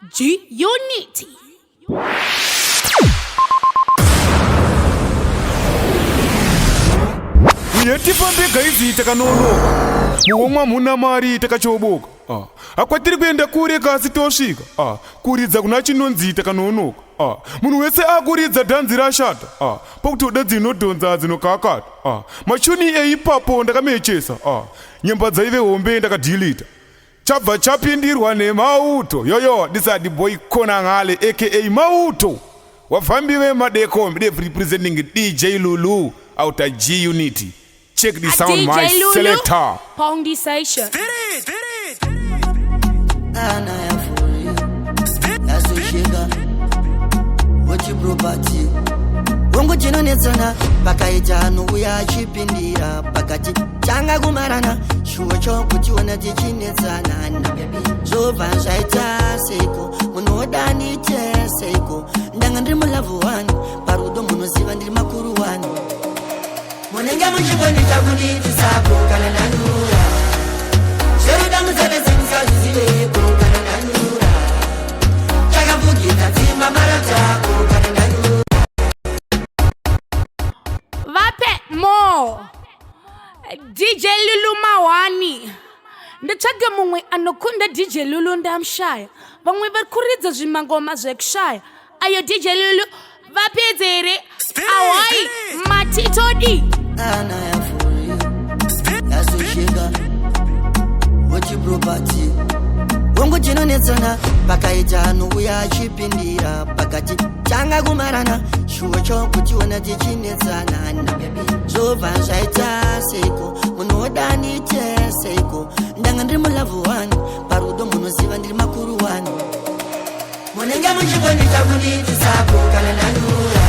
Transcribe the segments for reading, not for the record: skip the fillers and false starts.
G-Unity. Yetipambega izi takanonoka muomwa muna mari takachoboka akwatiri kuenda kure kasi tosvika kuridza kuna chinonzi takanonoka munhu wese akuridza dhanzi rashata pakutoda dzinodhonza dzinokakata mashoni eipapo ndakamechesa nyemba dzaive hombe ndakadhilita chabva chapindirwa nemauto yoyo disadi boy kona ngale aka mauto wavambi vemadecom they've representing DJ Lulu out of G-Unity. Check the sound, DJ my Lulu, selector. Pondy Station. And I am for you. That's the sugar. What you property? Wongo jino netsana pakaita anu ya chipindira pakati changa kumarana shuwa chokuti wana tichinetsana na baby zova zvaita seiko munoda nite seiko ndanga ndiri mulavu wani parudo munoziva ndiri makuru wani munenge muchikoni chakuniti sako kana nanura zveruda musevese musazvizivepo kana nanura chakavugita dzimba mara tako kana nanura Vape mo DJ Lulu mawani ndatsvaga mumwe anokunda DJ Lulu ndamshaya vamwe vari kuridza zvimangoma zvekushaya ayo DJ Lulu vapedzere awai matitodi and I am for you. That's the sugar. What you property? Wongo jino netsana pakaita anu ya chipindira pakati changa kumarana shuwa chokuti wana tichinetsana na baby zova zvaita seiko munoda nite seiko ndanga ndiri mulavu wani parudo munoziva ndiri makuru wani munenge muchikoni chakuniti sako kana nanura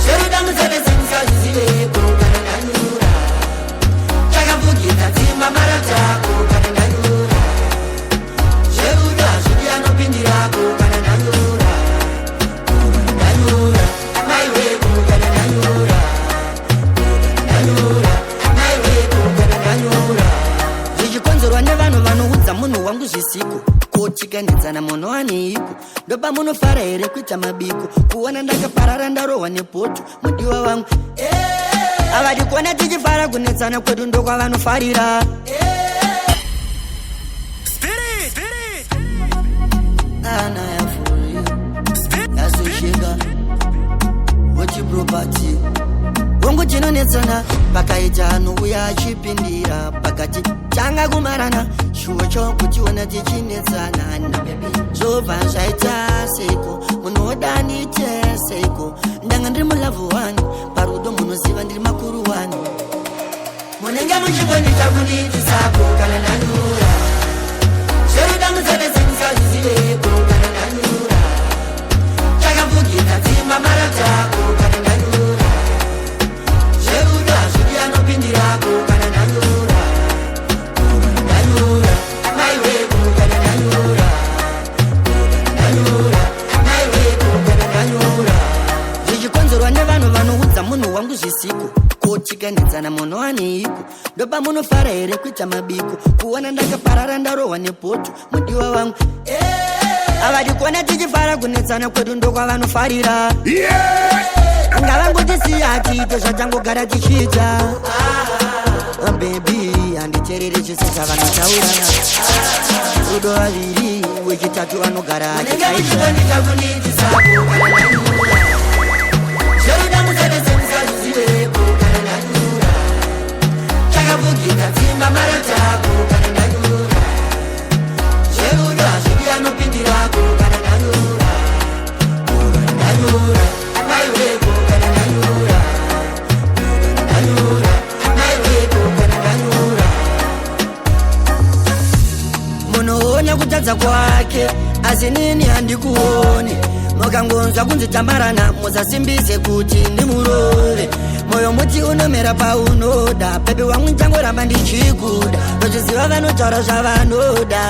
zveruda musevese musazvizivepo kana nanura chakavugita dzimba mara tako kana nanura zveruda zvidi anopindirako kana nanura nanura maiweko kana nanura nanura maiweko kana nanura zvichikonzerwa nevanhu vanoudza munhu wangu zvisiko kochikanedzana munhu aneiko ndopa munofara here kuita mabiko kuona ndakaparara ndarohwa nepoto mudiwa wangu avadi kuona tichifara kunetsana kwedu ndokwavanofarira and I am for you. That's the sugar. What you property? Wongo jino netsana pakaita anu ya chipindira pakati changa kumarana shuwa chokuti wana tichinetsana na baby zova zvaita seiko munoda nite seiko ndanga ndiri mulavu wani parudo munoziva ndiri makuru wani munenge muchikoni chakuniti sako kana nanura zveruda musevese musazvizivepo kana nanura chakavugita dzimba mara tako kana nanura zveruda zvidi anopindirako kana nanura nanura maiweko kana nanura nanura maiweko kana nanura zvichikonzerwa nevanhu vanoudza munhu wangu zvisiko kochikanedzana munhu aneiko ndopa munofara here kuita mabiko kuona ndakaparara ndarohwa nepoto mudiwa wangu avadi kuona tichifara kunetsana kwedu ndokwavanofarira ngavangotisiya tiite zvatangogara tichiita bebi handiterere chese chavanotaurana rudo vaviri wechitatu vanogara zveruda musevese musazvizivepo kana nanura chakavugita dzimba mara tako kana nanura zveruda zvidi anopindirako kana nanura nanura maiweko kana nanura nanura maiweko kana nanura munoona kutadza kwake asi nini handikuoni mukangonzwa kunzi tamarana musasimbise kuti ndimurove moyo muti unomera paunoda bebi wangu ntangoramba ndichikuda ndochiziva vanotaura zvavanoda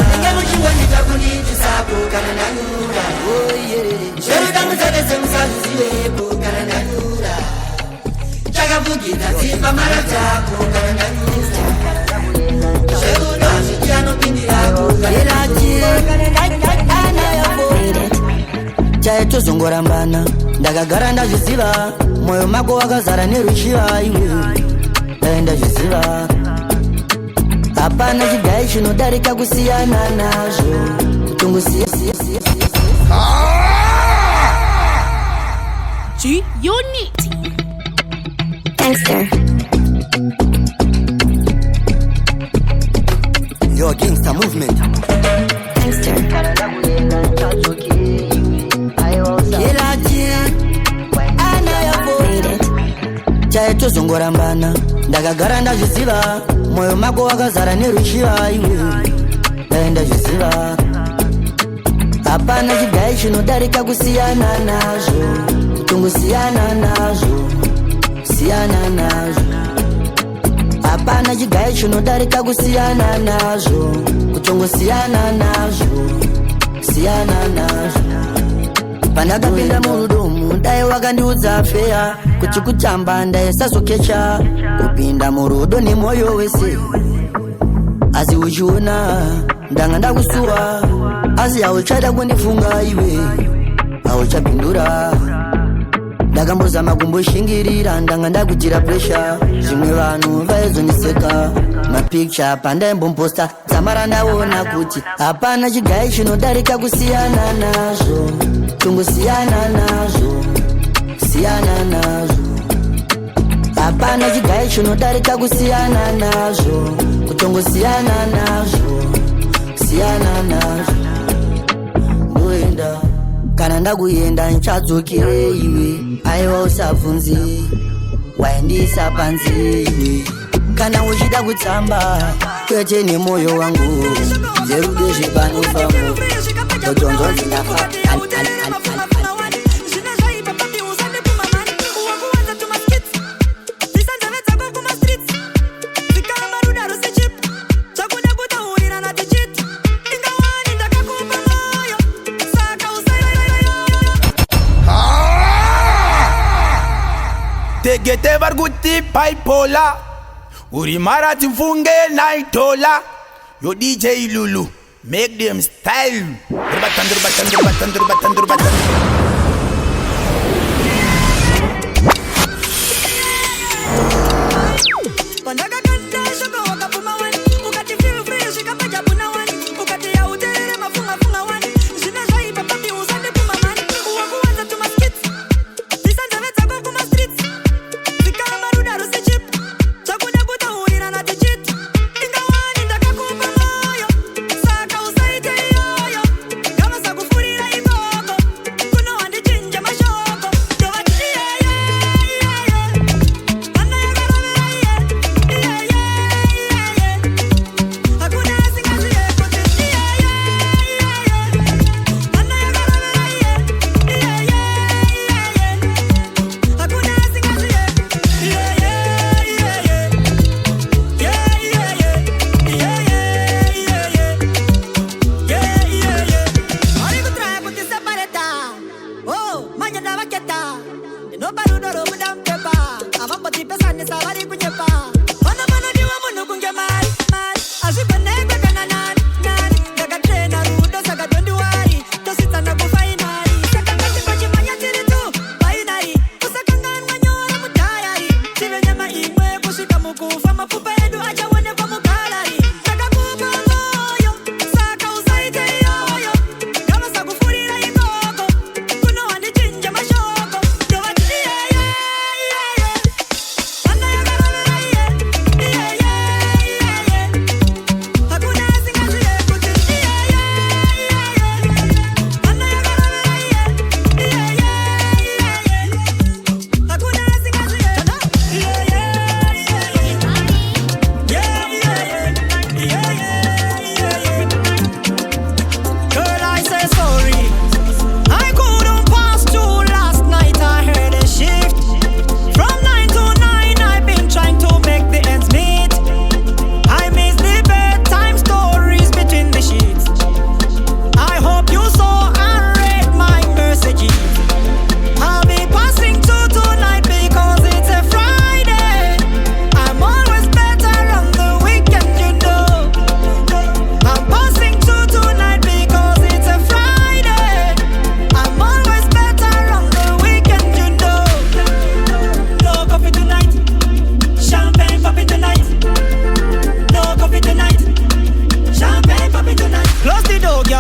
munenge muchingondita kuniti sako kana nanura zveruda musevese musazvizivepo kana nanura chakavugita dzimba mara tako kana nanura zveruda zvidi anopindirako kana nanura chaitozongorambana ndakagara ndazviziva moyo mako wakazara nerushiva iwe ndazviziva hapana chigai chinodarika kusiyana nazvo kutongosiyana G-Unity Gangster. Yo, gangster movement. Gangster. Made it. chaitozongorambana ndakagara ndazviziva moyo mako wakazara nerushiva iwe ndazviziva hapana chigai chinodarika kusiyana nazvo kutongosiyana nazvo siyana nazvo hapana chigai chinodarika kusiyana nazvo kutongosiyana nazvo siyana nazvo pandakapinda murudomu dai wakandiudza feya kuti kutamba ndaisazokecha kupinda murudo nemoyo wese asi uchiona ndanga ndakusuwa asi hauchada kundifunga iwe hauchapindura ndakambozama kumboshingirira ndanga ndakutira presha zvimwe vanhu vaizondiseka mapicha pandaimbomposta tsamara ndaona kuti hapana chigai chinodarika kusiyana nazvo tongosiyana nazvo siyana nazvo hapana chigai chinodarika kusiyana nazvo kutongosiyana nazvo siyana nazvo ndoenda kana ndakuyenda nchadzokere iwe aiwa usabvunze waindisa panze iwe kana uchida kutsamba kwete nemoyo wangu zerude zvepanofambo totonzonzindafa Tegete varguti paipola Uri marati mfunge naitola Yo DJ Lulu Make them style Durbatan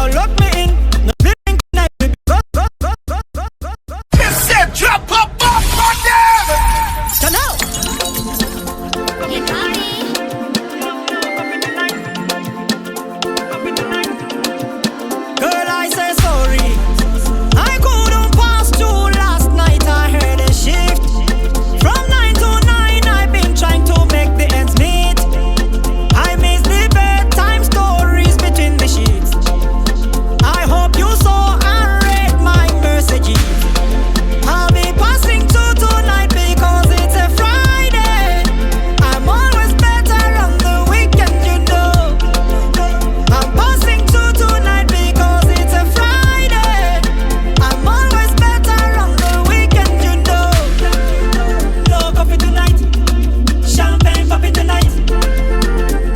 girl, lock me in. No sleeping tonight, baby. Go. Mixtape drop up on them. So now. Girl, I say sorry. I couldn't pass through last night. I heard a shift. From 9 to 9, I've been trying to make the ends meet. I miss the bedtime stories between the sheets. I hope you saw and read my messages. I'll be passing through tonight because it's a Friday. I'm always better on the weekend, you know. I'm passing through tonight because it's a Friday. I'm always better on the weekend, you know. No coffee tonight, champagne popping tonight.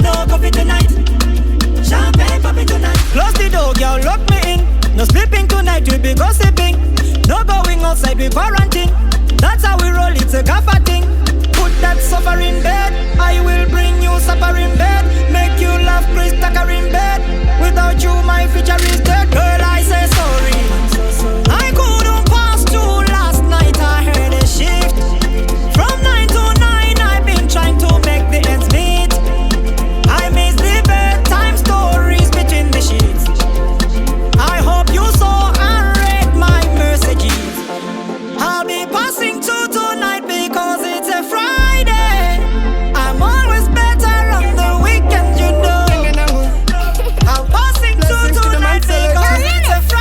No coffee tonight, champagne popping tonight. Close the door, girl, lock me in. No sleeping tonight, we be gossiping. No going outside, we quarantine. That's how we roll, it's a gaffer thing. Put that suffer in bed, I will bring you supper in bed. Make you laugh, Chris Tucker in bed. Without you, my future is dead. Girl, I say sorry. I couldn't pass through last night, I heard a shift. From 9 to 9, I've been trying to make the ends meet. I miss the bedtime stories between the sheets. I hope you saw and read my messages. I'll be passing through tonight because it's a Friday. I'm always better on the weekend, you know. I'm passing through tonight because it's a Friday.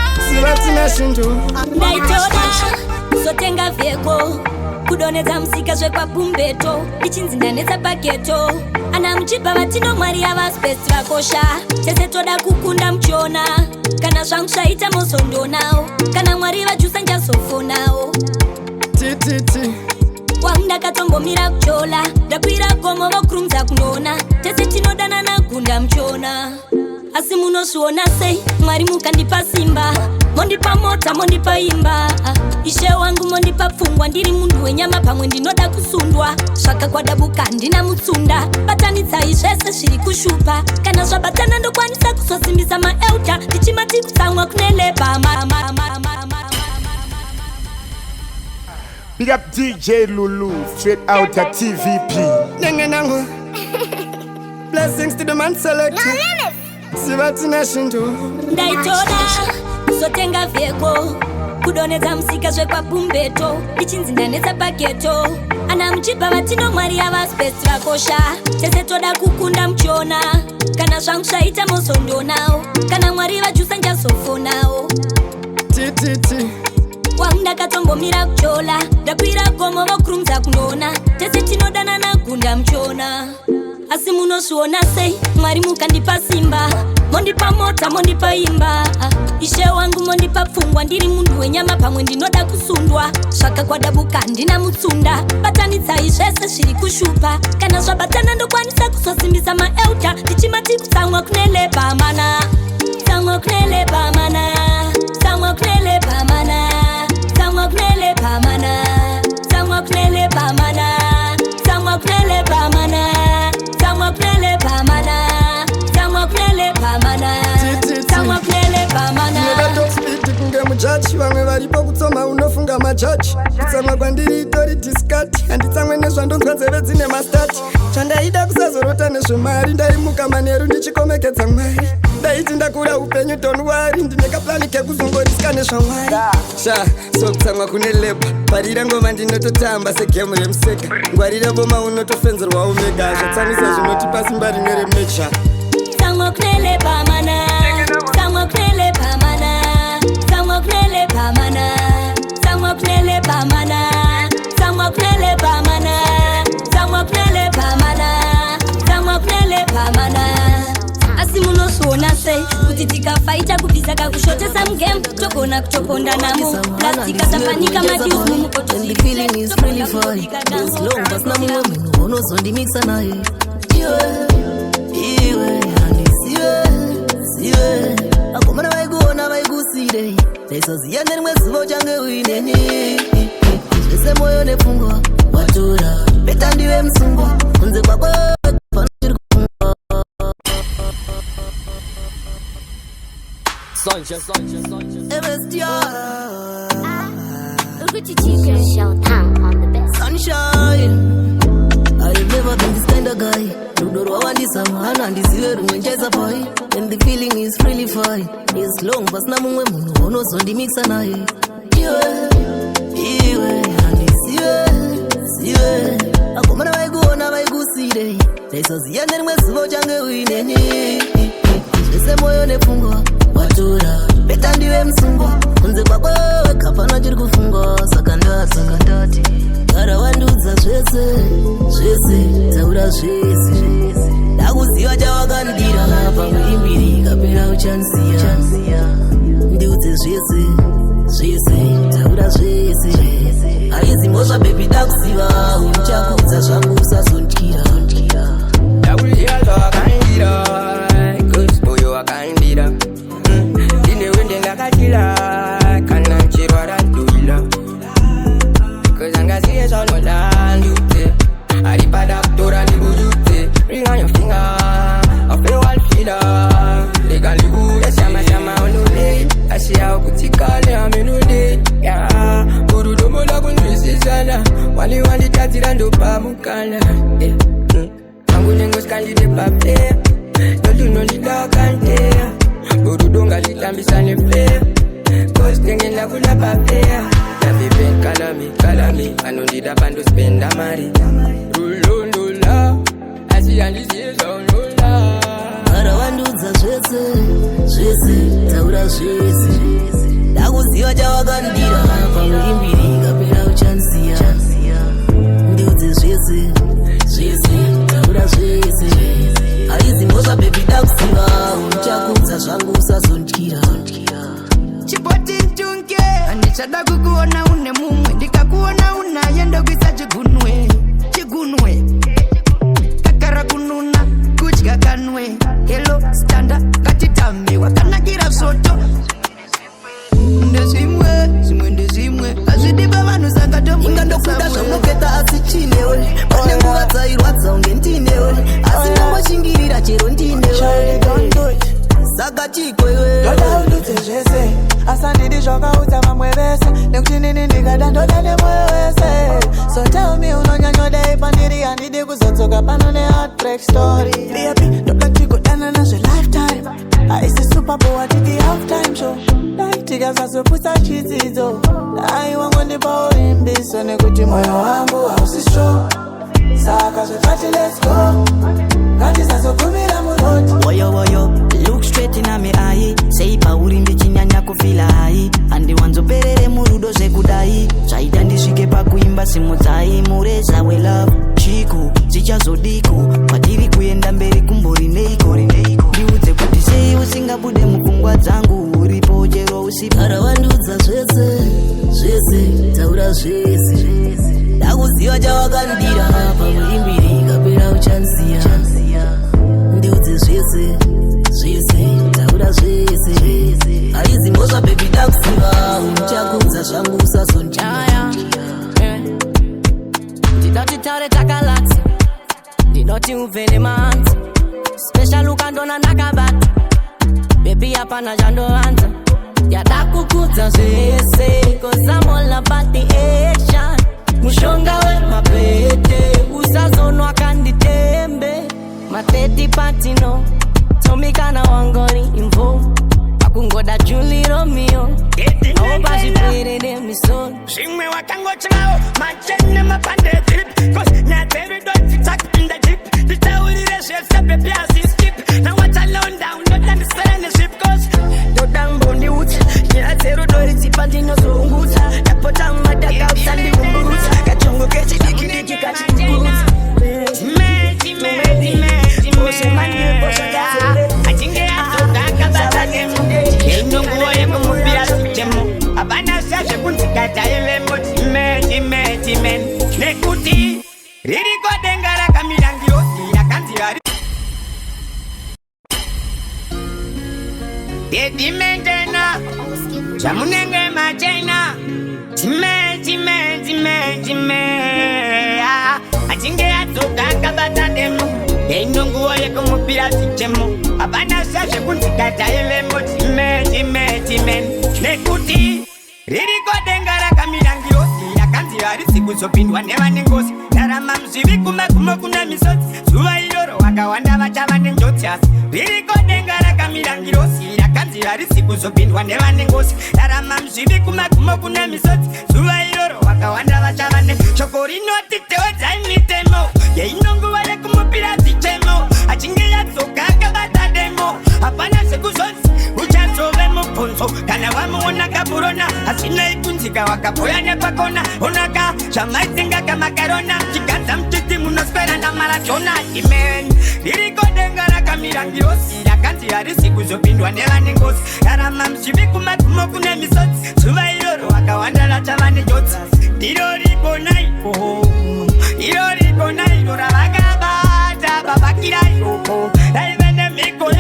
Naitoda sotenga veko kudonedza musika zvekwa pumbeto ichinzindanetsa paketo ana muchipa vatino mwari yavaspesi vakosha tese toda kukunda muchiona kana zvangu zvaita mozondonawo kana mwari vajusa njazofonawo tititi wangu ndakatombomira kuchola ndakwira gomo vokurumidza kunona tese tinodanana kunda muchiona asi munozviona sei mwari mukandipa simba mondipa mota mondipa imba ishe wangu mondipa pfungwa ndiri munhu wenyama pamwe ndinoda kusundwa zvakakwadabuka ndina mutsunda batanidzai zvese zviri kushupa kana zvabatana ndokwanisa kuzosimbisa maeuta ndichimati kutsamwa kuneleba Big up DJ Lulu, straight out at TVP. Nengenango. Blessings to the man selector. Sivatina shinto. Ndaitoda sotenga veko kudonedza musika zvekwa pumbeto ichinzindanetsa paketo ana muchipa vatino mwari yavaspesi vakosha tese toda kukunda muchiona kana zvangu zvaita mozondonawo kana mwari vajusa njazofonawo tititi wangu ndakatombomira kuchola ndakwira gomo vokurumidza kunona tese tinodanana kunda muchiona asi munozviona sei mwari mukandipa simba mondipa mota mondipa imba ishe wangu mondipa pfungwa ndiri munhu wenyama pamwe ndinoda kusundwa zvakakwadabuka ndina mutsunda batanidzai zvese zviri kushupa kana zvabatana ndokwanisa kuzosimbisa maeuta ndichimati kutsamwa kuneleba mana tsamwa kuneleba mana tsamwa kuneleba mana tsamwa kuneleba mana tsamwa kuneleba mana tsamwa kuneleba mana tsamwa kuneleba mana tsamwa kuneleba mana tsamwa kuneleba mana kunge mujaji vamwe varipo kutsoma unofunga majaji kutsamwa kwandiri itori diskati handitsamwe nezvandonzwa nzeve dzine mastati chandaida kusazorota nezvemari ndaimuka manheru ndichikomekedza mwari ndaiti ndakura upenyu tonwari ndine kaplani kekuzongoriska nezvamwari so kutsamwa kune leba parira ngoma ndinototamba segemu remuseka ngwarira boma unotofenzerwa omega zvatsamisa zvinotipa simba rimwe remecha tsamwa kuneleba mana tsamwa kuneleba mana tsamwa kuneleba mana tsamwa kuneleba mana tsamwa kuneleba mana tsamwa kuneleba mana tsamwa kuneleba mana asi munozviona sei kuti tikafaita kubvisa kakushotesa mugame togona kutoponda namo plastika tafanika madius mumukotozondimikisa naye iwe handisiwe akomana vaikuona vaikusire ndaisoziya nerimwe zivo change uineni zvese moyo nepfungwa watora beta ndive musungwa kunze kwako Showtime on the best. Sunshine. I've never been this kind of guy. Rudoro and this man and this year when Jeza boy. And the feeling is really fine. It's long, but na mungwe muno no so the mix and I. Iwe, and this year. Akomana waigo na waigo sire. Leso ziende mwesubo jange wineni. Jese moyo nefungwa watura. Beta ndiwe msungwa. Kunze kwa kwewe kapana jiri kufungwa. Sakandati. Kara wanduza zvese taura zvese ndakuziva chavakandira pamuimbiri kapera uchansiya ndiudze zvese taura zvese aizimbozva bebi ndakuziva unuchakudza zvangu usazondyira ndakuziva zvawakandira kusboyo wakandira ndine wende ndakatira kana chirwara tuila cause angaziye zvanodandute aripada kutora ndibudute ring on your finger I feel all feeler lekandibuya shama onule ashiyawo kutikale amenule ya kurudomola kunzwisisana wali wanditadzira ndopamukana angu nengosikandide pape ndolunolidakandea kurudonga litambisane fea cause tengenda kula papea Baby, call me. I know need a band to spend a money. Rulundula, I see and this is on Lula. Arawanduza zvese, taura zvese. Ndakuziva chavakandira pamuimbiri kapera uchansiya. Ndiudze zvese, taura zvese. Aizimbozva baby ndakuziva unuchakudza zvangu usazondyira. Chipoti ntunge andichada kukuona une mumwe ndikakuona unaye ndokuisa chigunwe kakara kununa kudya kanwe hello standa ngatitambe wakanakira soto ndezimwe azvidiba vanhu inga ndokuda zvamunoketa asi chinewe pane nguva dzairwadza unge ndinewe asi ndangoshingirira chero ndinewe saka chikwewe toda undudze zvese asandidi zvakaudza vamwe vese nekuti nini ndikada ndoda nemoyo wese so tell me unonyanyodai pandiri handidi kuzodzoka pano neheartbreak story liapi ndoda tigodana nazve lifetime haisi superbowl atidi halftime show dai tikasazopusa chidzidzo dai wangondipa urimbiso nekuti moyo wangu hausi strong saka zvekati let's go ngatisazogumira muroti woyo look straight in my eye sei pauri ndichinyanya kufila hai handiwanzoperere murudo zvekudai zvaita ndisvike pakuimba simudzai mureza welove chiku dzichazodiko kwatiri kuenda mberi kumbori neiko ndiudze kuti sei usingabude mupfungwa dzangu uripo chero usipo arawandudza zvese taura zvese ndakuziva chavakandira pamuimbiri kapera uchansiya ndiudze zvese taura zvese aizimbozva bebi ndakuziva unuchakudza zvangu usazondyira ndinoti taure takalata ndinoti ubve nemanza special ukandona ndakabata bebi hapana chandovanza yada kukudza zvese cause I'm all about the action mushonga wemapete usazonwa kanditembe mateti patino tomikana wangori imvo pakungoda Julie Romeo aopa zvipwerere misoro zvimwe wakangochirawo machene mapande drip cause never don't talk in the jeep nditaurire zvese baby asiskip now what alone down don't understand the ship cause dodambo ndiuti nyaya dzerudo ritsipa ndinozungudza ndapota mumadaka usandiumbudza kachongo kechidikidiki kachikuudza achinge azodakabata nemude inonguwo yekumubira sichemo hapana sazvekunzikataivemo timen nekuti ririko denga rakamira ngirosi rakanzi vari dedimentena zvamunenge machena time achinge azodakabata nemu inonguwo yekumubira sichemo Abana sashe kunzikata ile time nekuti ririko denga rakamirangirosi yakanzi harisi kuzopindwa nevanengosi ndarama mzvivi kumagumo kuna misodzi zuva iroro vakawanda vachava nenjodzi asi ririko denga rakamirangirosi yakanzi harisi kuzopindwa nevanengosi ndarama mzvivi kumagumo kuna misodzi zuva iroro vakawanda vachava shoko rinoti tewedzai mitemo yeinonguva rekumupira zvichemo achinge yadzoka akabata demo hapana sekuzonzi uchadzove mubvunzo kana wamuona kaburona hasinei kunzika wakapoya nepakona onaka zvamaidzinga kamakarona chigadza mutiti munoswera namaratona imen ririko denga rakamirangirosi rakanzi harisi kuzopindwa nevanengosi rarama mzvivi kumagumo kune misodzi zuva iroro wakawanda rachava nenjodzi iro riko nairo ravakabata vavakira iroko raive nemhiko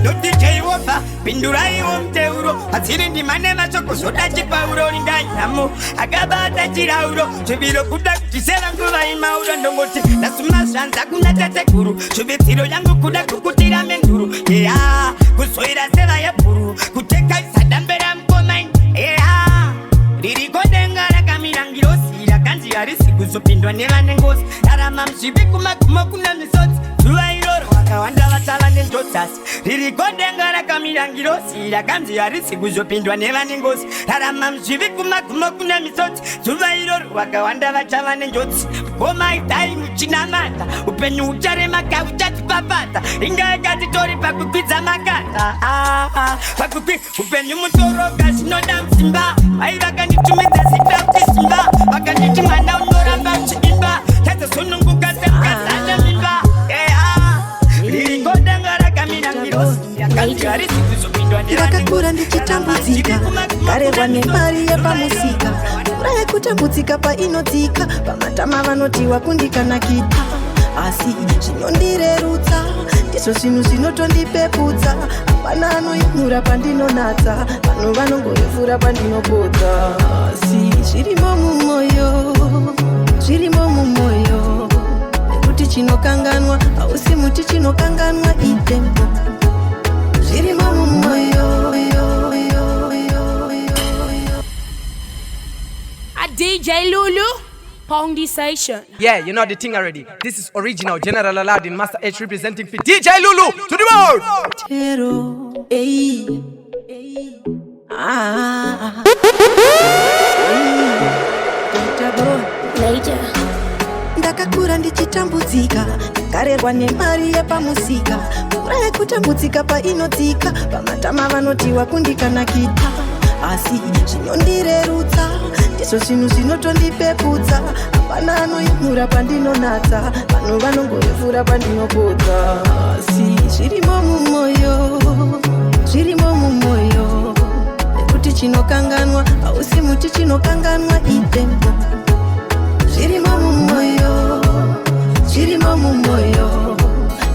notijeiwopa pinduraiwo muteuro hadziri ndima nemashoko zoda chipauro ringainamo akabata chirauro zviviro kuda kuti sevanguva imauro ndongoti nasumazvanza kuna tatekuru zvivitsiro yangu kuda kukutira menduru eya kuzoira seva yebhuru kutekaisa dambera mukomaini eya ririko denga rakamirangirosi rakanzi harisi kuzopindwa nevanengosi rarama mzvivi kumagumo kuna misodzi zuva iroro vakawanda vachava nenjodzi asi ririko denga rakamirangirosi rakanzi harisi kuzopindwa nevanengosi rarama mzvivi kumagumo kuna misodzi zuva iroro vakawanda vachava nenjodzi komaitai muchinamata upenyu ucharemaka uchatipapata inga yakatitori pakukwidza makata upenyu mutoroka zvinoda musimba vai vakanditumidza zita kusimba vakanditi mwana unoramba uchiimba tazosununguka semukazane mimba ririko denga rakamirangirosi yakanzi harisi kuzopindwa ndakakura ndichitambudzika ndarerwa nemari yepamusika mvura yekutambudzika painodzika pamatama vanotiwa kundikanakita asi zvinondirerutsa ndizvo zvinhu zvinotondipeputsa hapana anoimura pandinonatsa vanhu vanongorefura pandinopodza asi zvirimo mumwoyo nekuti chinokanganwa hausi muti chinokanganwa itembo zvirimo mumwoyo. A DJ Lulu Pondy Session. Yeah, you know the thing already. This is original General Aladdin Master H representing for DJ Lulu to the world. Tero, hey, Major. Ndakakura ndichitambudzika ndarerwa nemari yepamusika mvura yekutambudzika painodzika pamatama vanotiwa kundikanakita asi zvinondirerutsa ndizvo zvinhu zvinotondipeputsa hapana anoimura pandinonatsa vanhu vanongorefura pandinopodza asi zvirimo mumwoyo nekuti chinokanganwa hausi muti chinokanganwa itembo zvirimo mumwoyo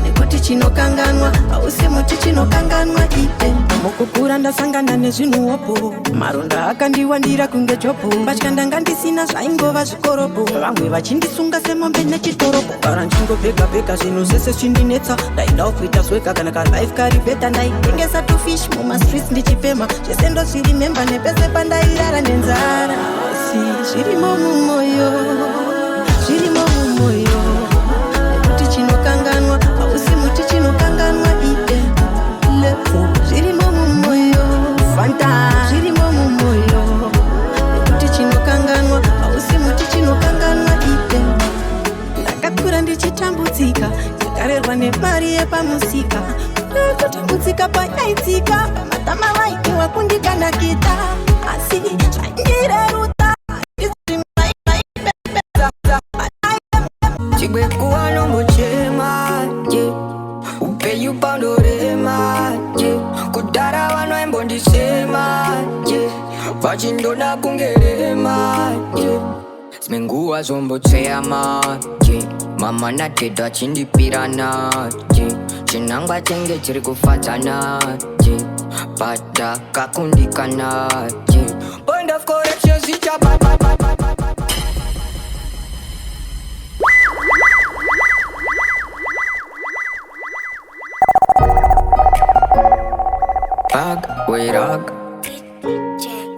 nekuti chinokanganwa hausi muti chinokanganwa itembo mukukura ndasangana nezvinhuopo maronda akandiwandira kunge chopo mbatya ndanga ndisina zvaingova zvikoropo vamwe vachindisunga semombe nechitoropo gara nchingopfeka zvinhu zvese zvindinetsa ndaidawo kuita sweka kana kalife kari bheta ndaitengesa tufish mumastreets ndichipema zvese ndozvirimemba nepese pandairara nenzara asi zvirimo mumwoyo nekuti chinokanganwa hausi muti chinokanganwa itembo zvirimo mumwoyo fanta zvirimo mumwoyo nekuti chinokanganwa hausi muti chinokanganwa itembo ndakakura ndichitambudzika ndikarerwa nemari yepamusika kutambudzika panyaidzika pamatama vaitiwa kundikanakita asi zvaingirerutsa chigwekuwa nombochema upenyu pandorema kudhara vanoimbondisema vachindona kungerema zimenguva zombotseyama mama nadhedha achindipirana chinangwa chenge chiri kufadzana bata kakundikana point of correction zichaba Hug, wait, hug.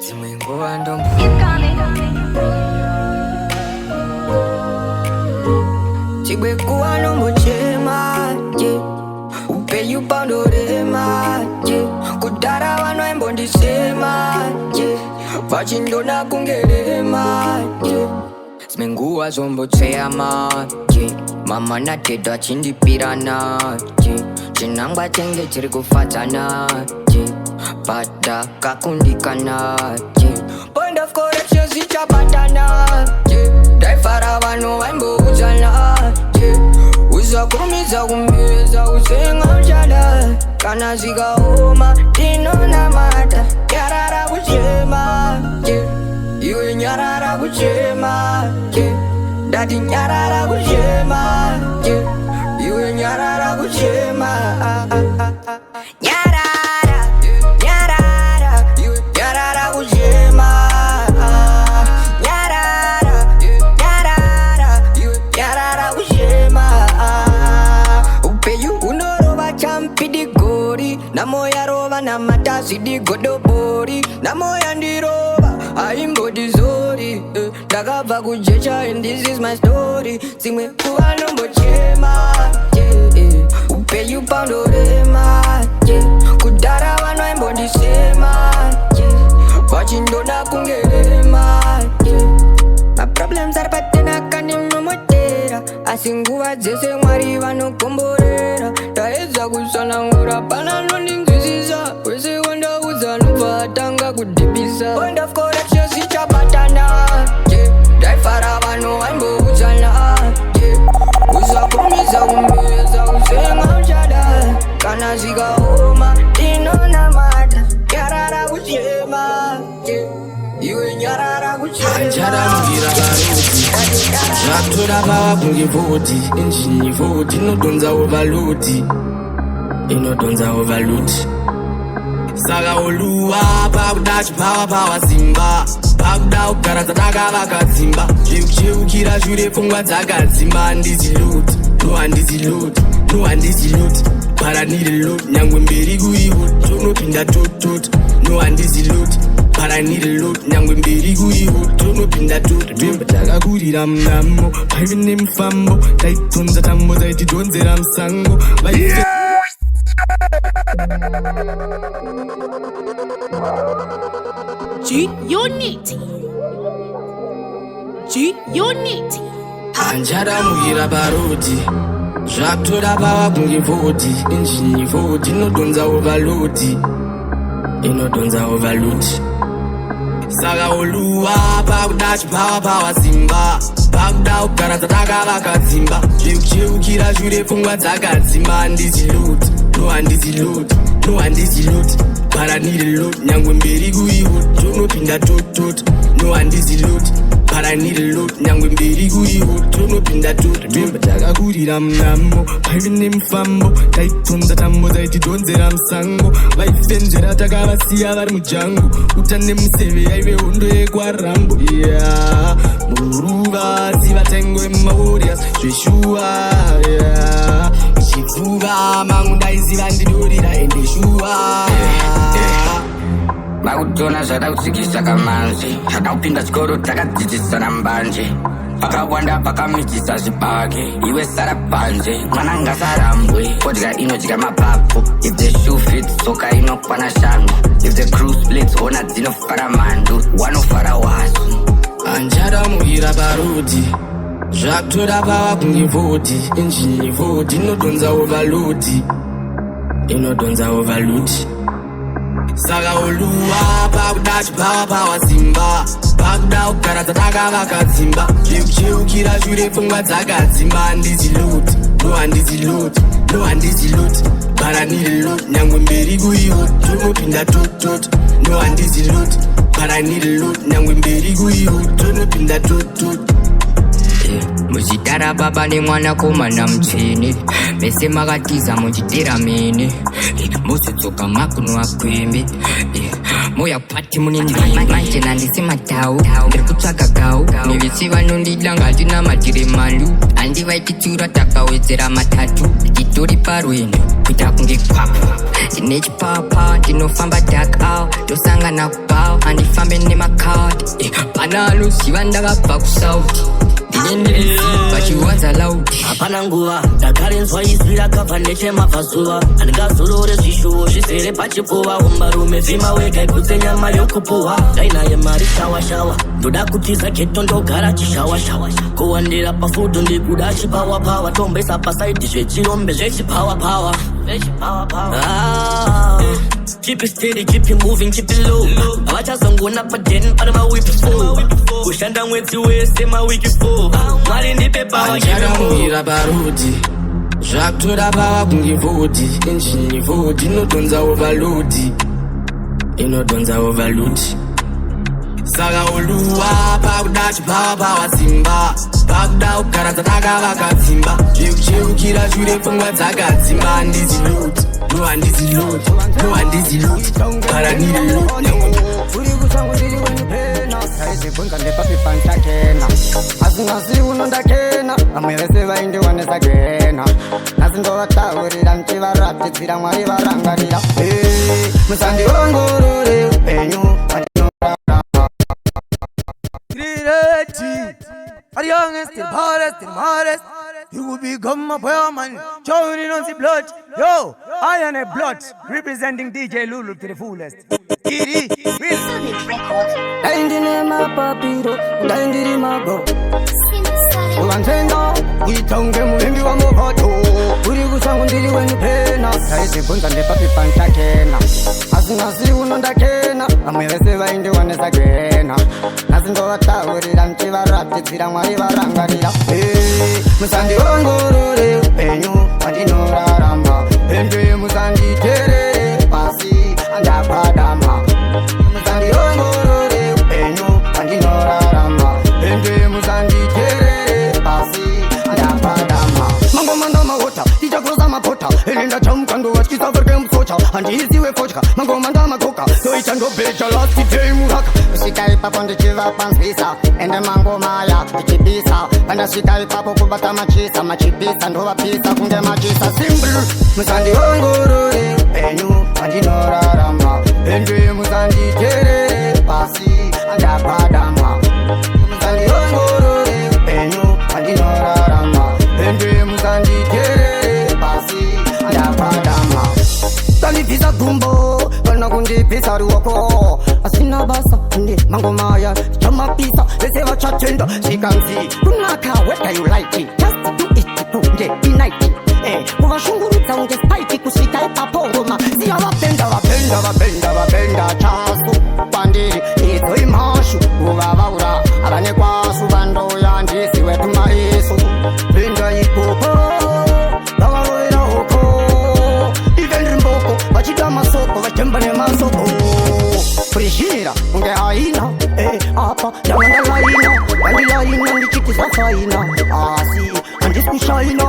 Zimhiphop and don't. Chibekuwa no muchema, yeah. Upe you pandorema, yeah. Kudara wano embondisema, yeah. Vachindona kungerema, yeah. Zimhiphop zombotsema, yeah. Mama na teda chindipirana, yeah. Chinangwa chenge chiri kufatana, yeah. Pada kakundikana, yeah. Point of correction zichabatana, yeah. Daifara wano wembozana, yeah. Uzakurumiza kumeza usenga mjala. Kana ziga oma dino na mata. Nyarara kuchema, yeah. Iwe nyarara kuchema, yeah. Daddy nyarara kuchema, yeah. Iwe nyarara kuchema, nyarara, nyarara, nyarara kuchema, nyarara, nyarara, nyarara kuchema. Upeyu unoroba champi di gori, namoya roba na matasi di godobori, namoya ndiroba aimbo di zori. Dagava kujecha and this is my story. Zimhiphop no mochema, yeah. Upeyu pandorema, yeah. Kudara wano embondisema, yeah. Vachindona kungerema, yeah. My problems are patena kani mnomotera. Asinguwa zese mwari wano komborera. Taeza kusana ngura pana nondinzizisa. Wese wanda uzanuva atanga kudibisa. Point of correction zichabatana, yeah. Daifara wano wembozana, yeah. Uzakurumiza kumeza usenga mjada. Kana ziga oma dino na mata. Nyarara kuchema, yeah. Iwe nyarara kuchema. Anjara mugira baruti Raptora bawa kungi voti Injini voti Inodonza overload Inodonza overload Saga oluwa Pakuda chipawa pawa simba Pakuda ukara zataka vakadzimba Zvekucheukira shure pfungwa dzakadzimba Handisi load No handisi load No handisi load But I need a load Nyangwe mberi kuiwo Tonopinda tot No handisi load But I need a load Nyangwe mberi kuiwo Tonopinda tot Twemba takakurira mnamo Paive nemufambo Taitonza tambo Taitidonzera musango G-Unity. G-Unity. Anjara mugira baroti Raptora bawa kungi voti Injini voti Inodonza overload Inodonza overload Saga oluwa Pakuda chipawa pawa simba Pakuda ukara zataka vakadzimba Zvekucheukira shure pfungwa dzakadzimba Handisi load No handisi load No handisi load But I need a load Nyangwe mberi kuiwo Tonopinda tot No handisi load But I need a load Nyangwe mberi kuiwo Tonopinda tot Twemba takakurira mnamo Paive nemufambo Taitonza tambo Taitidonzera musango Vaifenzera takavasiya vari mujango Utane museve yaive hondo yekwarambo Yeah Muruva ziva tengwe mawarriors Zveshuwa Yeah Ichipfuva mangu ndaiziva ndidorira ende shuwa Makutona zvada kutsikisa kamanzi Zvakaupinda chikoro takadzidzisana mbanje Vakawanda vakamitsisa zvibhage Iwe sara panje Mwana ngasarambwe Fodya inodya mapapu If the shoe fits Soka inokwana shangu If the crew splits Hona dzinofara mandu Wanofara wasu Anjara mugira baroti Raptora bawa kungi voti Injini voti Inodonza overload Inodonza overload Saga oluwa Pakuda chipawa pawa simba Pakuda ukara zataka vakadzimba Zvekucheukira shure pfungwa dzakadzimba Handisi load No handisi load No handisi load But I need a load Nyangwe mberi kuiwo Tonopinda tot No handisi load But I need a load Nyangwe mberi kuiwo Tonopinda tot Muzitara baba ni mwana komana mchini Mese magatiza mujitira mini Musutsuka makuno akwimbi Moya pati munini Manje nandisi matau Ndiri kutsaka gau Nivisi vanondidla ngati na majiri malu Andi vaikitura takawedzera matatu Titori parwendo kuita kunge papa ndine papa ndinofamba dark out tosanga na kubao andifambe nemakawadi panalo siva ndakabva kusauti vachiwanza loud hapana nguva ndakarenzwa izwi rakabva nechemabvazuva handingazorore zvishuvo zvizere pachipfuva umbarume vhima wega ikudze nyama yokupuhwa ndainaye mari shawashawa ndoda kutiza geto ndogara chishawashawa kuwandira pafudho ndikuda chipawapawa tombesa pasaidi zvechirombe zvechipawapawa keep it steady, keep it moving, keep it low. Avachazongona padeni pane mawiki 4 kushanda mwedzi wese mawiki 4 mwari ndipe pawa charamuhira parudi zvakutora pava kunge vhoti enjini vhoti inodonza overload saka uluwa pakuda chipawapawa simba pakuda kugara dzatakavaka dzimba zvekucheukira shure pfungwa dzakadzimba handiziloti no handiziloti paranireloti uri kusangu ndiri wenipena saizibvunza ndepapipandakena asingasi unondakena vamwe vese vaindiwanesagena nasi ndovataurira ndichivaratidzira mwari varangarira musandiongorore upenyu the youngest, the hardest, the modest. You will become my boy, man. Showing on the blood. Yo, I am a blood representing DJ Lulu to the fullest. Kiri, Daindine mapapiro, daindiri mago. Uwanzenga, uitonge muhimbi wa mokoto. Uri kusangu ndiri wenipena saizibvunza ndepapipandakena asingasi unondakena vamwe vese vaindiwanesagena nasi ndovataurira ndichivaratidzira mwari varangarira musandiongorore upenyu vandinorarama ende musanditerere pasi andakwadama musandiongorore upenyu vandinorarama ende musanditerere pasi andakwadama mangomanda mahota ichakoza mapota elinda chamkando wachisaverke msocha handiisiwe fochka mangomanda makoka toita ndobecha lasti teimuraka kusvika ipapo ndichivapanzwisa ende mangomaya ndichibisa pandasvika ipapo kubata machisa ndovapisa kunge machisa simple musandiongorore upenyu vandinorarama ende musanditerere pasi andakwadama musandiongorore upenyu vandinorarama ende musanditerere pasi andakwadama kanipisa gumbo kana kundipisa ruoko asina basa ndi mangomaya chamapisa vese vachatenda shikanzi kunaka whether you like it just do it kunge tonight kuvashungurudza unge spike kusvika ipapo ngoma siya vapenda chasu pandiri idzo imashu kuvavaura avane kwasu vandoya ndisiwe tumaisu penda ipopo vavarovera hoko ivendri mboko vachita masoko vachemba nemasoko frishira unge haina apa ndavandalaina vandilaina ndichitisa faina asi handiskushaina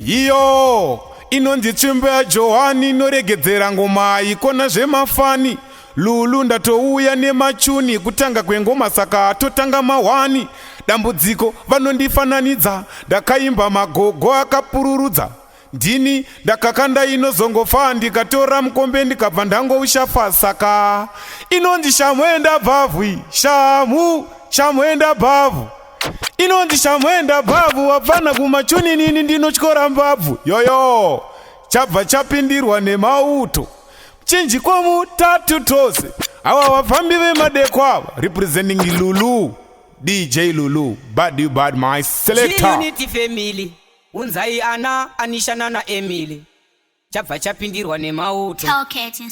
iyo inonzi tsvimbo yaJohani inoregedzera ngoma ikona zvemafani Lulu ndatouya nemachuni kutanga kwengoma saka atotanga mahwani dambudziko vanondifananidza ndakaimba magogo akapururudza ndini ndakakanda inozongofa ndikatora mukombe ndikabva ndangoushafa saka inonzi shamwenda bhavwi shamwenda bhavhu inonzi shamwenda bhavhu wabvana kumachuni nini ndinotyora mbabvu yoyo chabva chapindirwa nemauto chinjiko mutatu tose awa vafambi vemadeko ava representing Lulu DJ Lulu bad my selector Unity family unzai ana anishana na Emily chabva chapindirwa nemauto Talkate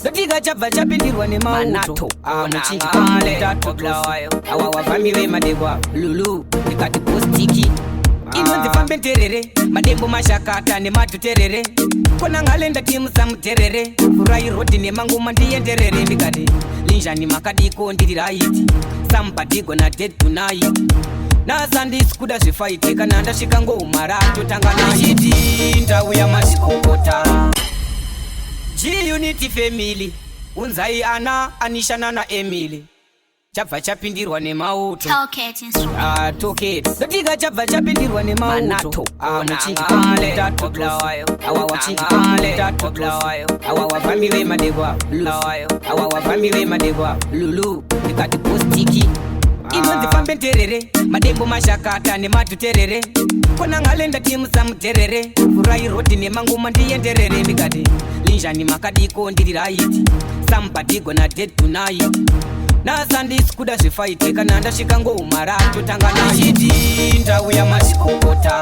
Dotiga chabva chapindirwa nemauto Muchinjiko mutatu tose awa vafambi vemadeko ava Lulu ikati postiki inonzi fambe nterere madembo mashakata nematuterere kona ngalenda timusa muterere furairoti nemangoma ndiyenderere ndikati linjani makadiko ndiri raiti sampadigo na dead tonight nasandisi kuda zvifaite kana ndasvika ngomara totanga nachiti ndauya mazvikokota G-Unity family unzai ana anishana na Emily chabva chapindirwa nemauto Talk it. Dotika chabva chapindirwa nemauto awa wafambi vemadegwa awa wafambi vemadegwa Lulu ikati postiki inonzifambe nterere madembo mashakata nematuterere kona ngalenda timusamuterere furairoti nemangoma ndiyenderere mikati linjani makadiko ndirilaiti sampadigo na dead tonight nasandisikuda zvifaite kana ndasvika ngoumarato tangana chiti ndau yamashikokota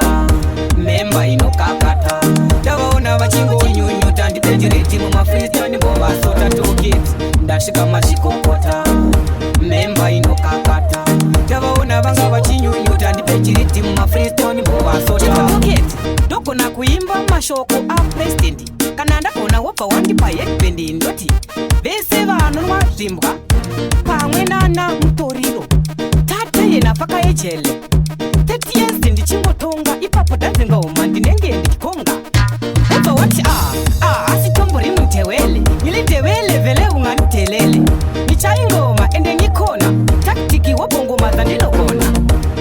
memba inokakata ndavaona vachingonyunyuta ndipenjereti mumafristani mbovasota toketi ndasvika mashikokota memba inokakata ndavaona vanga vachinyunyuta ndipenjereti mumafristani mbovasota toketi ndogona kuimba mashoko apresident kana ndagona wobva wandipa headbendi ndoti vese vanonwa zvimbwa pamwe nana mutoriro tate yena paka ejele 30 years ndichingotonga ipapo dadzingaoma ndinenge ndichikonga ubva wati asitombori mutewele ili tewele vele unganitelele ndichaingoma ende ngikona taktiki wobongoma dzandinogona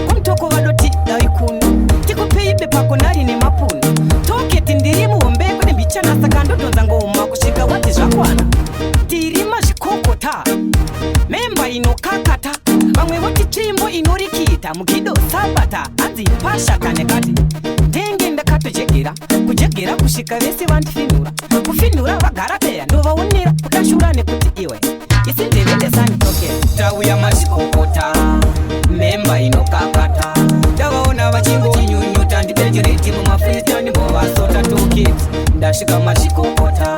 kumtoko vadoti daikunu tikupeibe pako nari nemapuno toketi ndiri muhombe kwene mbichanasa kandodonza ngoma kusvika wati zvakwana tiri mazvikokota memba inokakata vamwe voti tsvimbo inorikita mugido sabata hanzi pasha kanekati ndenge ndakatojegera kujegera kusvika vese vandifinura kufinura vagara peya ndovaonera kudashura nekuti iwe isi ndevendesani toke tauya mazvikokota memba inokakata ndavaona vachingoinyunyuta ndipenjereti mumafristani mbovasota toketi ndasvika mazvikokota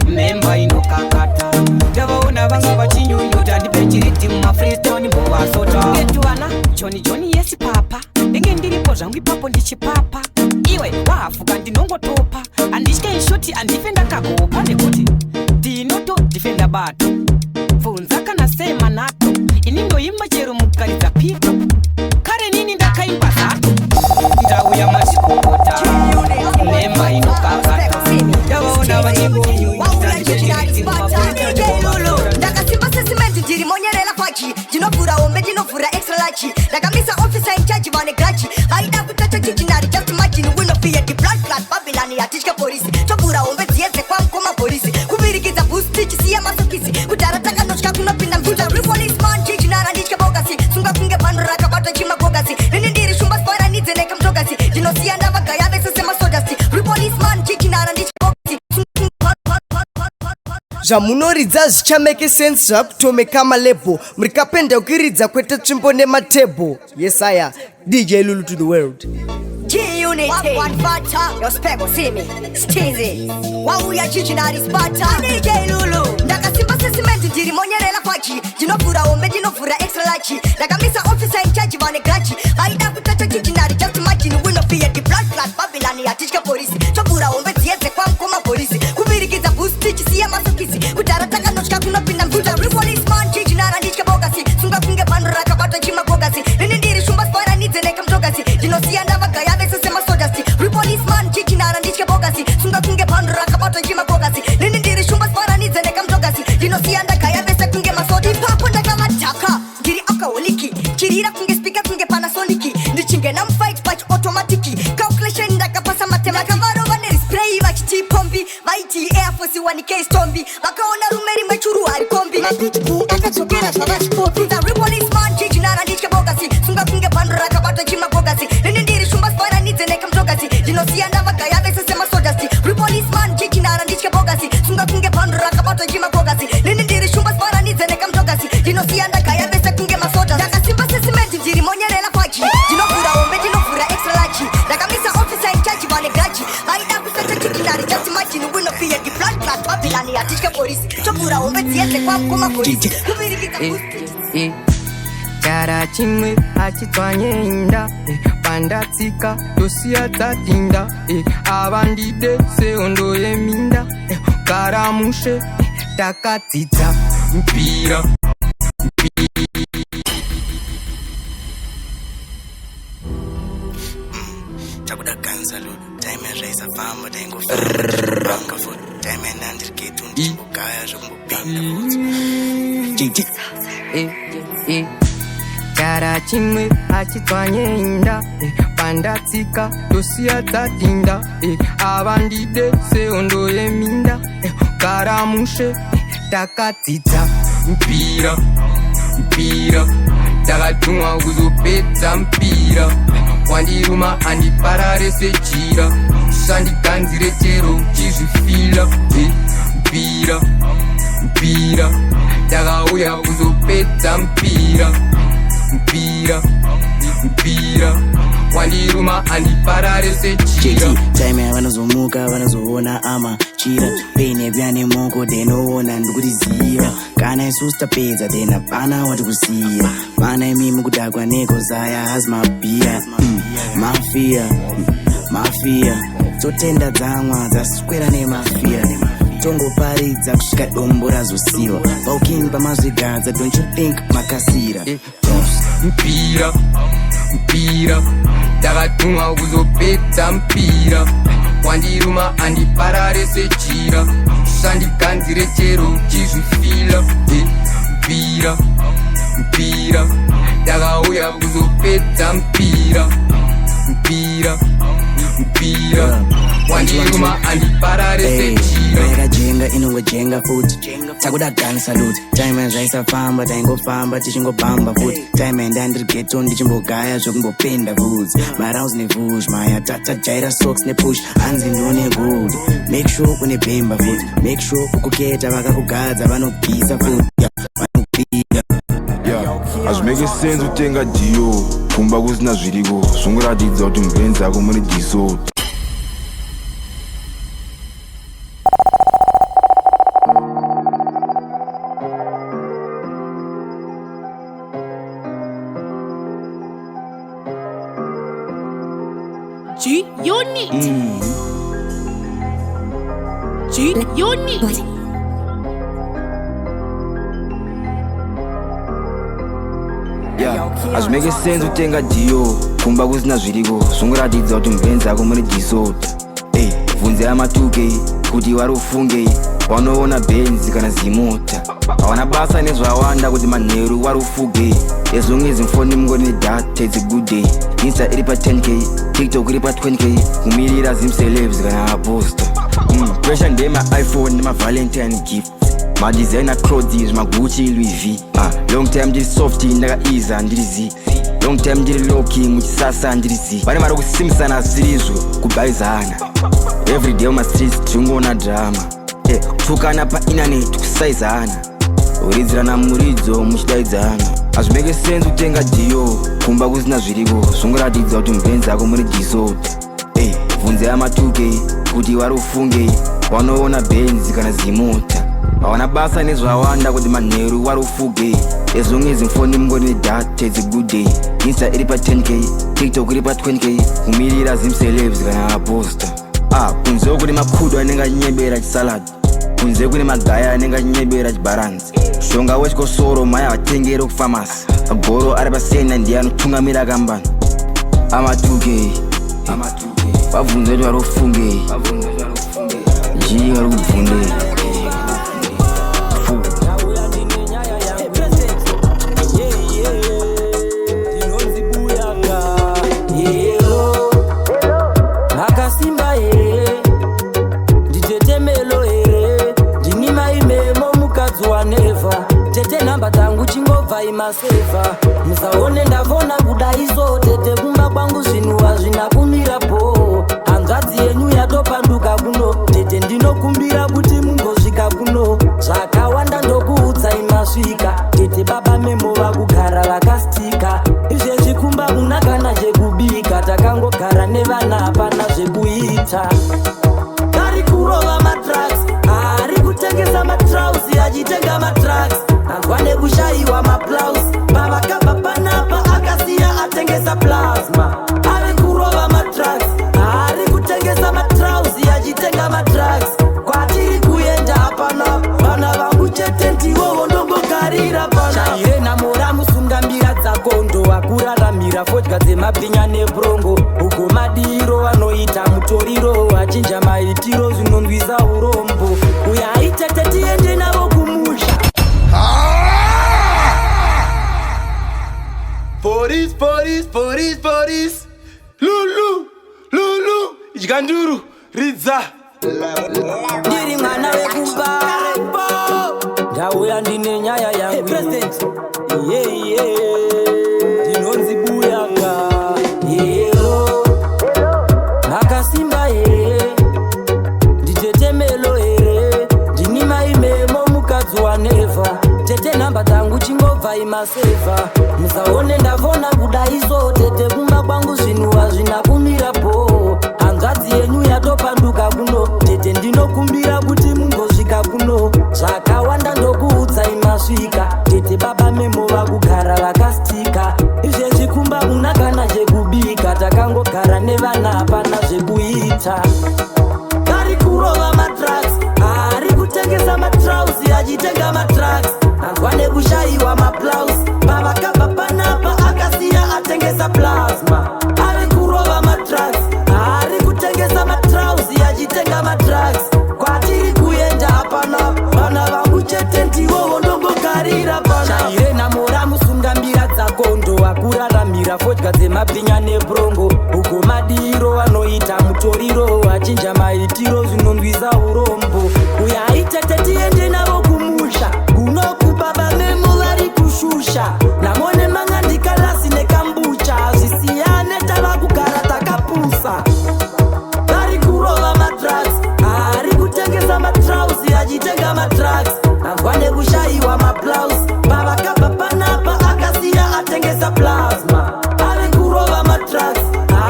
memba inokakata ndavaona vanga vachinyunyuta ndipenjereti mumafristani mbovasota ngetuwana joni yesi papa ndenge ndiripo zvangu ipapo ndichipapa iwe wahafuka ndinongotopa handitye ishoti handife ndakagopa nekuti ndinotodifenda bato bvunza kana sema nato ini ndoimba chero mukaridza pito kare nini ndakaimba zato ndauya mazvikokota memba inokakata ndavaona vachingoinyunyuta ndipenjereti mumafristani mbovasota ndakasimba sesimenti ndirimonyerera pachi ndinovhura hombe ndinovhura extra lachi ndakamisa officer in charge vane grachi vaida kutata chichinari just imagine winofear the blood babylon hatitye polisi tovhura hombe dziyedze kwamukoma polisi kuvirikidza boost tichisiya masokisi kudhara takanotya kunopinda mvuta repoliceman chichinara nditye bogasi sunga kunge bhando rakabata chimagogasi ini ndiri shumba sparanidze nekamtogasi ndinosiya ndavagaya vese semasodasti repoliceman chichinara nditye bogasi zvamunoridza zvichameke sense zvakutomeka malebho murikapenda kuridza kwete tsvimbo nematebho yesaya DJ Lulu to the world G-Unit one fata yo spego simi stizi wauya chichinari spata DJ Lulu ndakasimba sesimenti ndirimonyerera pachi ndinovhura hombe ndinovhura extra lachi ndakamisa officer in charge vane grachi vaida kutata chichinari just imagine winofear the blood babylon hatitye polisi tovhura hombe dziyedze kwamukoma polisi kuvirikidza boost tichisiya masokisi kudhara takanotya kunopinda mvuta repoliceman chichinara nditye bogasi sunga kunge bhando rakabata chimagogasi ini ndiri shumba sparanidze nekamtogasi ndinosiya ndavagaya vese semasodasti repoliceman chichinara nditye bogasi sunga kunge bhando rakabata chimagogasi ini ndiri shumba sparanidze nekamtogasi ndinosiya ndagaya vese kunge masodi ipapo ndakamadhaka ndiri alcoholiki chirira kunge spika kunge panasoniki ndichingena mufight pach automatiki calculation ndakapasa matemaka varova nerispray vachiti pombi vaiti air force 1k stombi vakaona rume rimwe churu hari kombi mapitbu akadzokera zvavachikopi the repoliceman chichinara nditye bogasi sunga kunge bhando rakabata chimagogasi ini ndiri shumba sparanidze nekamtogasi ndinosiya ndavagaya vese semasodasti repoliceman chichinara nditye bogasi sunga kunge bhando rakabata chimagogasi ini ndiri shumba sparanidze nekamtogasi ndinosiya ndagaya vese kunge masodasti ndakasimba sesimenti ndirimonyerera pachi ndinovhura hombe ndinovhura extra lachi ndakamisa officer in charge vane grachi vaida kusata chichinari just imagine winofear the blood babylon hatitye polisi tovhura hombe dziyedze kwamukoma polisi kuvirikidza Cara chimwe achitswanye inda pandatsika dosiya dzatinda avandide sehondo yeminda karamushe takadzidza mpira chakuda ganza lo time zvaisafamba taingofamba for time nandiriketu ndichibogaya zvekumbopinda futi Chara chimwe achitswanye inda pandatsika tosiya tadinda avandide sehondo yeminda karamushe takadzidza mpira takatumwa kuzopedza mpira wandiruma andiparare sejira sandiganzire chero chizvifila mpira takauya kuzopedza mpira wandiruma andiparare sejira time vanozomuka vanozoona ama chira pene vyane moko denoona ndikutiziva kana isusu tapedza tena pana watikusiya mana imimi kudakwa nekozaya hazi mabhiya mafia totenda dzamwa dzaswera nemafiya tongoparidza kusvika dombo razosiwa pauking pamazvigadza don't you think makasira mpira takatumwa kuzopedza mpira wandiruma andiparare sejira sandiganzire chero chizvifila mpira takauya kuzopedza mpira wandiruma andiparare sejira yakajenga inongojenga futi takuda gang salute time zvaisafamba taingofamba tichingobhamba futi time endandirgeto ndichimbogaya zvokumbopenda vudzi marous nevuzh maya tatajaira socks nepush hanzi ndone good make sure kune bhemba futi make sure kukuketa vakakugadza vanobvisa futi hazvimeke sense utenga dhiyo kumba kusina zviriko zvongoratidza kuti mbenzi ako mune diso. G-Unit. hazvimeke sense utenga dhiyo kumba kusina zviriko zvongoratidza kuti mbenzi ako mune disota bvunzei ama2k kuti wari ufungei wanoona benzi kana zimota hawana basa nezvawanda kuti manheru wari ufugei as long as mfoni mungori nedata it's a good day insta iri pa10k tiktok iri pa20k kumirira zimcelebs kana aposta pressure ndemaiphone nemavalentine gift madesigner clothes maguchi louis v long time ndiri soft ndakaiza ndiri z long time ndiri loki muchisasa ndiri z vane vari kusimisana asirizvo kubaizana everyday mumastreets tingoona drama kutukana painaneti kusaizana uridzirana muridzo muchidaidzana hazvimeke sense kutenga dhiyo kumba kusina zviriko zvongoratidza kuti mbenzi ako muri disota bvunzei ama2k kuti wari ufungei wanoona benzi kana zimota hawana basa nezvawanda kuti manheru wari ufugei as long as mfoni mungori nedata it's a good day insta iri pa10k tiktok iri pa20k kumirira zimcelebs kana aposta kunzeo kune makhudu anenge achinyebera chisaladi kunze kune magaya anenge achinyebera chibharanzi shonga wechikosoro maya vatengere kufamasi magoro ari pasenda ndiye anotungamira kambani ama2k vabvunze kuti vari kufungei njii vari kubvundei maseva musaone ndavona kudaizo tete kumba kwangu zvinhu hazvina kumirapo hanzvadzi yenyu yatopanduka kuno tete ndinokumbira kuti mungosvika kuno zvakawanda ndokuudzai masvika tete baba memo vakugara vakastika izvezvi kumba muna kana zvekubika takangogara nevana hapana zvekuita kari kurova matraks ari kutengesa matrausi achitenga matraks anzwa nekushayiwa maplaus pavakabva panapa akasiya atengesa plasma ari kurova matraks ari kutengesa matrausi achitenga matraks kwatiri Police. Lulu, Ichikanduru, Ridza. Ndiri mwana wekubarebo ndauya ndine nyaya yangu ndinonzi buyanga makasimba here nditetemelo here ndini maimemo mukadzi wanevha tete nhamba dzangu chingobva imasevha musaone ndavona kudaizo tete kumba kwangu zvinhu hazvina kumirapo hanzvadzi yenyu yatopanduka kuno tete ndinokumbira kuti mungosvika kuno zvakawanda ndokuudzai masvika tete baba memo vakugara vakastika izvezvi kumba una kana zvekubika takangogara nevana hapana zvekuita ari kurova madrugs ari kutengesa matrausi achitenga madrugs anzwa nekushayiwa maplausi pavakabva panapa akasiya atengesa plasma ari kurova madrugs ari kutengesa matrausi achitenga madrugs kwatiri kuenda hapana vana vangu chete ndivovo ndongogarira pana chaire namora musungambira dzakondo akuraramira fodya dzemabhinya nebrongo uko madiro vanoita mutoriro achinja maitiro zvinondwisa urombo uya aitete tiende navo kumusha kunokubaba memo vari kushusha namone mangandikarasi nekambucha zvisiyane tava kugara takapusa vari kurova madrugs ari kutengesa matrausi achitenga madrugs anzwa nekushayiwa maplausi pavakabva panapa akasiya atengesa plasma ari kurova madrugs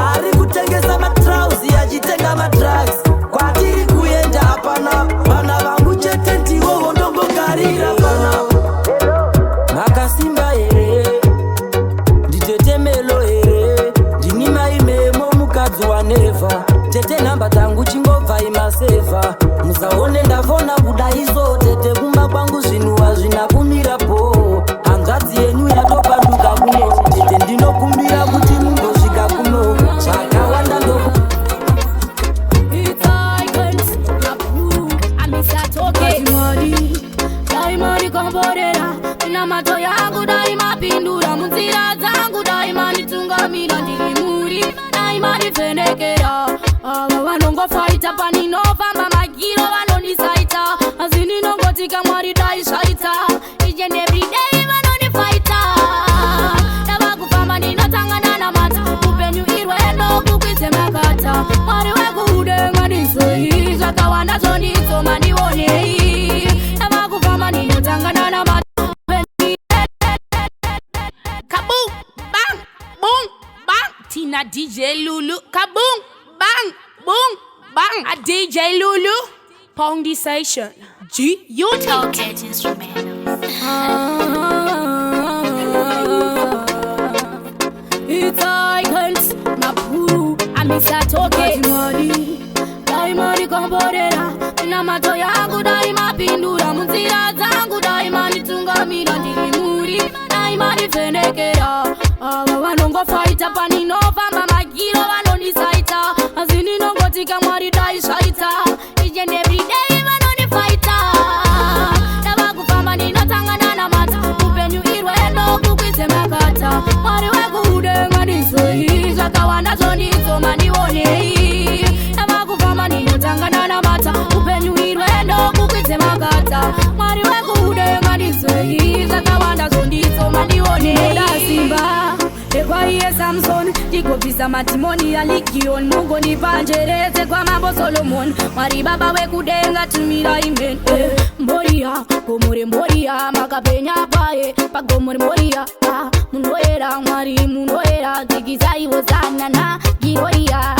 ari kutengesa matrausi achitenga madrugs kwatiri kuenda hapana vana vangu chete ndivovo ndongogarira pana makasimba here nditetemelo here ndini maimemo mukadzi wanevha tete nhamba dzangu chingobva imasevha musaone ndavona kudaizo tete kumba kwangu zvinhu hazvina kumirapo hanzvadzi yenyu yatopanduka kuno tete ndinokumbira kuti mungosvika kuno zvakawanda ndoku daimani komborera ina mato yangu daimapindura munzira dzangu daimanitungamira ndiri muri daimandifenekera ava vanongofaita paninofamba magiro vanonisaita asi ndinongotika mwari daisvaita each and every day vanonifaita dava kufamba ndinotangana namata upenyu irwendo kukwidze makata mwari wekudenga ndizoi zvakawanda zvonditsoma ndionei dava kufamba ndinotangana namata kaboom bang boom bang Tina DJ Lulu kaboom bang boom bang a DJ Lulu Pondy Session G Unit okay it's icons mapuru amisatoke daimani komborera ina mato yangu daimapindura munzira dzangu daimanitungamira ndiri muri daimandifenekera ava vanongofaita paninofamba magiro vanonisaita asi ndinongotika mwari daisvaita each and every day vanonifaita dava kufamba ndinotangana namata upenyu irwendo kukwidze makata mwari wekudenga ndizoi zvakawanda zvonditsoma ndionei dava kufamba ndinotangana namata upenyu irwendo kukwidze makata mwari wekudenga ndizoi zvakawanda zvonditsoma ndionei dasimba ekwaiye samson ndikobvisa matimoni aligion mungonipanjeretse kwamambo solomon mwari baba wekudenga tumira imen mboriya gomore mboriya makapenya paye pagomore mboriya munoera mwari munoera dzikisaiwozanana giroya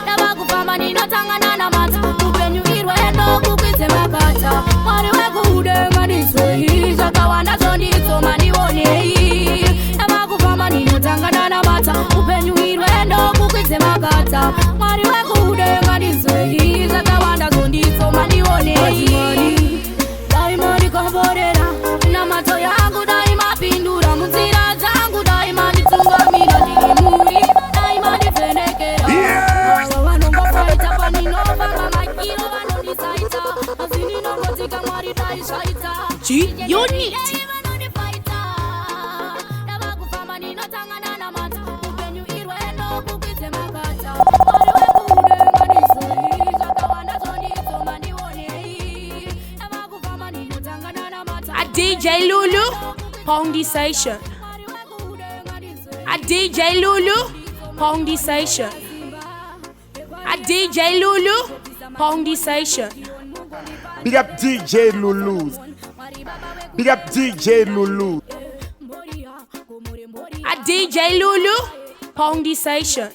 dava kufamba ndinotangana namata upenyu irwendo kukwidze makata mwari wekudenga ndizoi zvakawanda zvonditsoma ndionei dava kufamba ndinotangana namata upenyu irwendo kukwidze makata mwari wekudenga ndizoi zvakawanda zvonditsoma ndionei daimani komborera namato yangu daimapindura munzira dzangu daimanitungamira ndiri muri daimandifenekera ava vanongofaita paninofamba magiro vanonisaita asi ndinongotika mwari daisvaita G Unit dava kufamba ndinotangana DJ Lulu, Pondy Station. A DJ Lulu, Pondy Station. A DJ Lulu, Pondy Station. Big up DJ Lulu. Big up DJ Lulu. A DJ Lulu, Pondy Station.